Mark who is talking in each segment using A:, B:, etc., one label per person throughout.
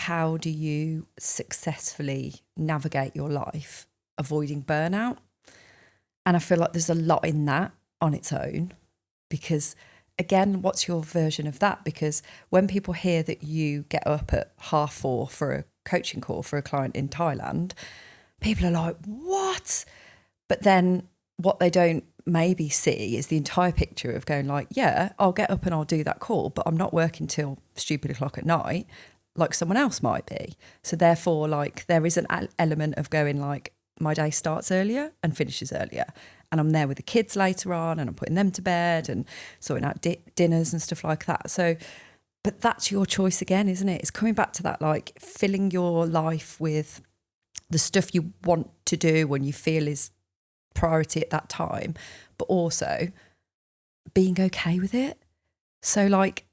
A: how do you successfully navigate your life avoiding burnout? And I feel like there's a lot in that on its own, because again, what's your version of that? Because when people hear that you get up at 4:30 for a coaching call for a client in Thailand, people are like, what? But then what they don't maybe see is the entire picture of going like, yeah, I'll get up and I'll do that call, but I'm not working till stupid o'clock at night like someone else might be. So therefore, like, there is an element of going like, my day starts earlier and finishes earlier, and I'm there with the kids later on, and I'm putting them to bed and sorting out dinners and stuff like that. So, but that's your choice again, isn't it? It's coming back to that, like, filling your life with the stuff you want to do when you feel is priority at that time, but also being okay with it. So, like,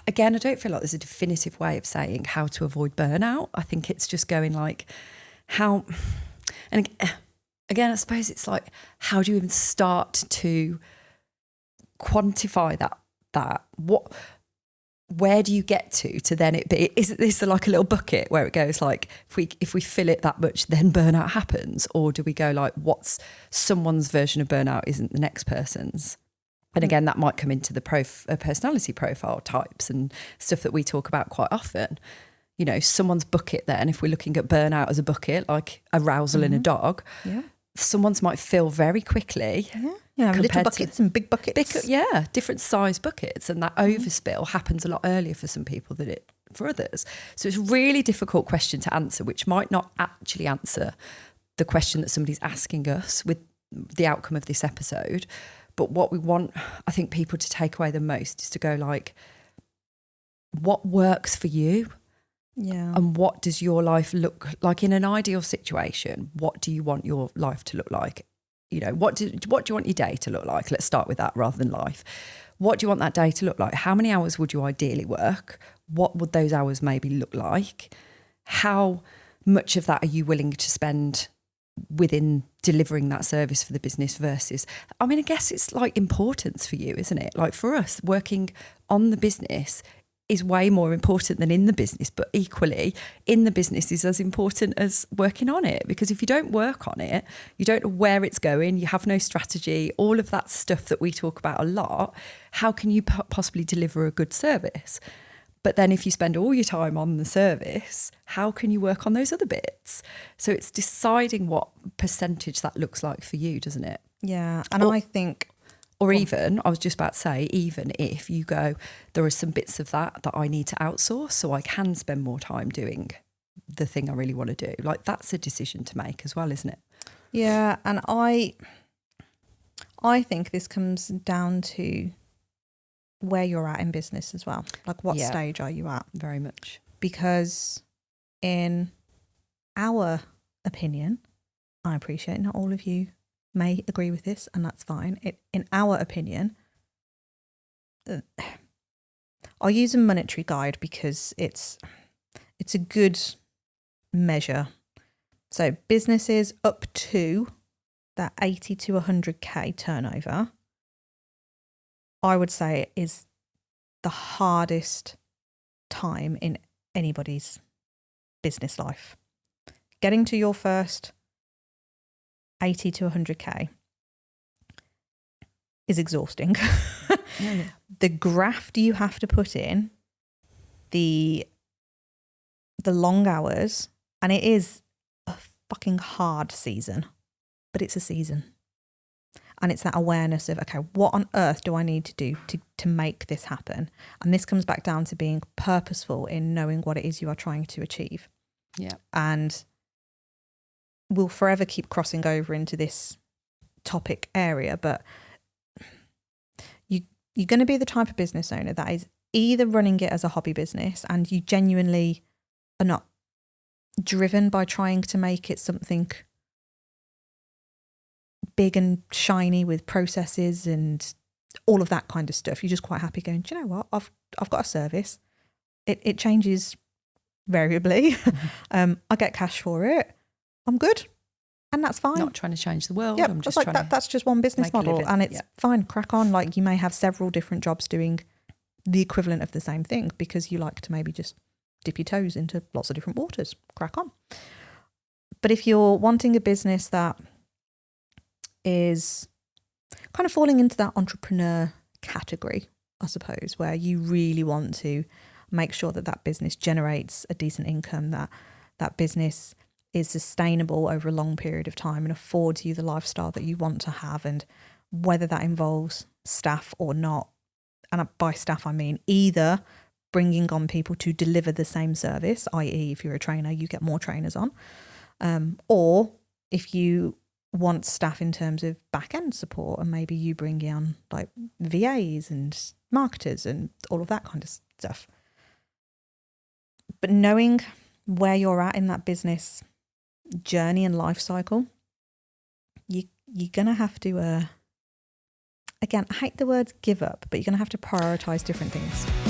A: again, I don't feel like there's a definitive way of saying how to avoid burnout. I think it's just going like, how, and again, I suppose it's like, how do you even start to quantify that? Where do you get to then it be? Is this like a little bucket where it goes like, if we fill it that much, then burnout happens? Or do we go like, what's someone's version of burnout isn't the next person's? And again, that might come into the personality profile types and stuff that we talk about quite often. You know, someone's bucket then, if we're looking at burnout as a bucket, like arousal in a dog, someone's might fill very quickly.
B: Yeah, little buckets and big buckets.
A: Different size buckets. And that overspill happens a lot earlier for some people than it for others. So it's a really difficult question to answer, which might not actually answer the question that somebody's asking us with the outcome of this episode. But what we want, I think, people to take away the most is to go like, what works for you?
B: Yeah.
A: And what does your life look like in an ideal situation? What do you want your life to look like? You know, what do you want your day to look like? Let's start with that rather than life. What do you want that day to look like? How many hours would you ideally work? What would those hours maybe look like? How much of that are you willing to spend within delivering that service for the business versus, I mean, I guess it's like importance for you, isn't it? Like for us, working on the business is way more important than in the business, but equally in the business is as important as working on it, because if you don't work on it, you don't know where it's going, you have no strategy, all of that stuff that we talk about a lot, how can you possibly deliver a good service? But then if you spend all your time on the service, how can you work on those other bits? So it's deciding what percentage that looks like for you, doesn't it?
B: Yeah. And I think...
A: Or even, I was just about to say, even if you go, there are some bits of that I need to outsource so I can spend more time doing the thing I really want to do. Like, that's a decision to make as well, isn't it?
B: Yeah. And I think this comes down to where you're at in business as well. Like, what stage are you at?
A: Very much.
B: Because in our opinion, I appreciate not all of you may agree with this, and that's fine. In our opinion, I'll use a monetary guide because it's a good measure. So businesses up to that 80 to 100k turnover, I would say is the hardest time in anybody's business life. Getting to your first 80 to 100k is exhausting.
A: Yeah.
B: The graft you have to put in, the long hours, and it is a fucking hard season, but it's a season. And it's that awareness of, okay, what on earth do I need to do to make this happen? And this comes back down to being purposeful in knowing what it is you are trying to achieve.
A: Yeah.
B: And we'll forever keep crossing over into this topic area, but you're going to be the type of business owner that is either running it as a hobby business and you genuinely are not driven by trying to make it something big and shiny with processes and all of that kind of stuff. You're just quite happy going, do you know what? I've got a service. It changes variably. I get cash for it. I'm good. And that's fine.
A: Not trying to change the world.
B: Yeah,
A: I'm just
B: like
A: trying
B: that, that's just one business model and it's fine, crack on. Like you may have several different jobs doing the equivalent of the same thing because you like to maybe just dip your toes into lots of different waters, crack on. But if you're wanting a business that is kind of falling into that entrepreneur category, I suppose, where you really want to make sure that that business generates a decent income, that that business is sustainable over a long period of time and affords you the lifestyle that you want to have, and whether that involves staff or not. And by staff, I mean either bringing on people to deliver the same service, i.e. if you're a trainer, you get more trainers on, or if you want staff in terms of back-end support, and maybe you bring in like VAs and marketers and all of that kind of stuff. But knowing where you're at in that business journey and life cycle, you're going to have to, again, I hate the words give up, but you're going to have to prioritise different things.